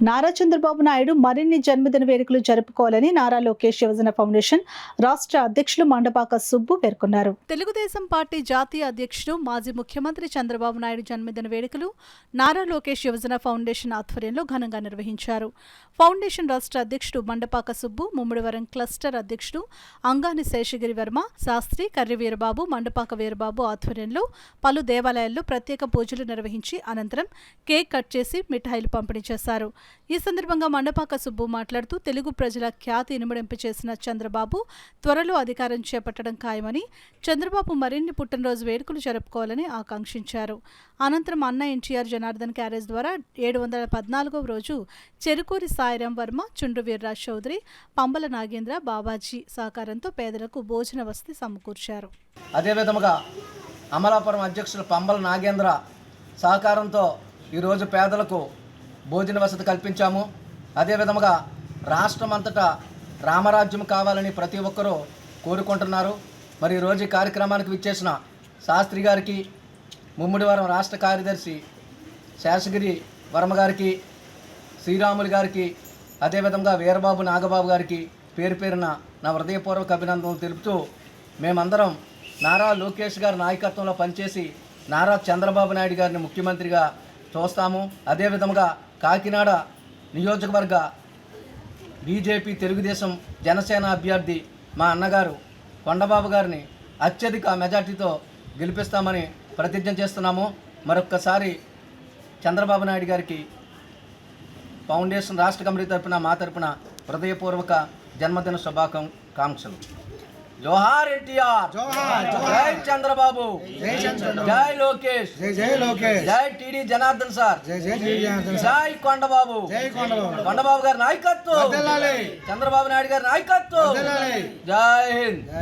నారా చంద్రబాబు నాయుడు మరిన్ని జన్మదిన వేడుకలు జరుపుకోవాలని నారా లోకేష్ యువజన ఫౌండేషన్ రాష్ట్ర అధ్యక్షులు మండపాక సుబ్బు పేర్కొన్నారు. తెలుగుదేశం పార్టీ జాతీయ అధ్యక్షుడు మాజీ ముఖ్యమంత్రి చంద్రబాబు నాయుడు జన్మదిన వేడుకలు నారా లోకేష్ యువజన ఫౌండేషన్ ఆధ్వర్యంలో ఘనంగా నిర్వహించారు. ఫౌండేషన్ రాష్ట్ర అధ్యక్షుడు మండపాక సుబ్బు, ముమ్మిడివరం క్లస్టర్ అధ్యక్షుడు అంగాని శేషగిరి వర్మ, శాస్త్రి కర్రి వీరబాబు, మండపాక వీరబాబు ఆధ్వర్యంలో పలు దేవాలయాల్లో ప్రత్యేక పూజలు నిర్వహించి అనంతరం కేక్ కట్ చేసి మిఠాయిలు పంపిణీ చేశారు. ఈ సందర్భంగా మండపాక సుబ్బు మాట్లాడుతూ తెలుగు ప్రజల ఖ్యాతి ఇనుమడింపు చేసిన చంద్రబాబు త్వరలో అధికారం చేపట్టడం ఖాయమని, చంద్రబాబు మరిన్ని పుట్టినరోజు వేడుకలు జరుపుకోవాలని ఆకాంక్షించారు. అనంతరం అన్న ఎన్టీఆర్ జనార్దన్ క్యారేజ్ ద్వారా 714వ రోజు చెరుకూరి సాయిరాం వర్మ, చుండ్రు వీర్రాజ్ చౌదరి, పంబల నాగేంద్ర, బాబాజీ సహకారంతో పేదలకు భోజన వసతి సమకూర్చారు. అదేవిధముగా అమలాపురం అధ్యక్షులు పంబల నాగేంద్ర సహకారంతో ఈరోజు పేదలకు భోజన వసతి కల్పించాము. అదేవిధముగా రాష్ట్రం అంతటా రామరాజ్యం కావాలని ప్రతి ఒక్కరూ కోరుకుంటున్నారు. మరి ఈరోజు ఈ కార్యక్రమానికి విచ్చేసిన శాస్త్రి గారికి, ముమ్మిడివరం రాష్ట్ర కార్యదర్శి శేషగిరి వర్మ గారికి, శ్రీరాములు గారికి, అదేవిధంగా వీరబాబు నాగబాబు గారికి పేరు పేరున నా హృదయపూర్వక అభినందనలు తెలుపుతూ, మేమందరం నారా లోకేష్ గారి నాయకత్వంలో పనిచేసి నారా చంద్రబాబు నాయుడు గారిని ముఖ్యమంత్రిగా చూస్తాము. అదేవిధంగా కాకినాడ నియోజకవర్గ బీజేపీ, తెలుగుదేశం, జనసేన అభ్యర్థి మా అన్నగారు కొండబాబు గారిని అత్యధిక మెజార్టీతో గెలిపిస్తామని ప్రతిజ్ఞ చేస్తున్నాము. మరొక్కసారి చంద్రబాబు నాయుడు గారికి ఫౌండేషన్ రాష్ట్ర కమిటీ తరపున, మా తరపున హృదయపూర్వక జన్మదిన శుభాకాంక్షలు. జోహార్ ఎన్టీఆర్, జై చంద్రబాబు, జై లోకేష్, జై టీడీ జనార్దన్ సార్, జై కొండబాబు, కొండబాబు గారి నాయకత్వం, చంద్రబాబు నాయుడు గారి నాయకత్వం, జై హింద్.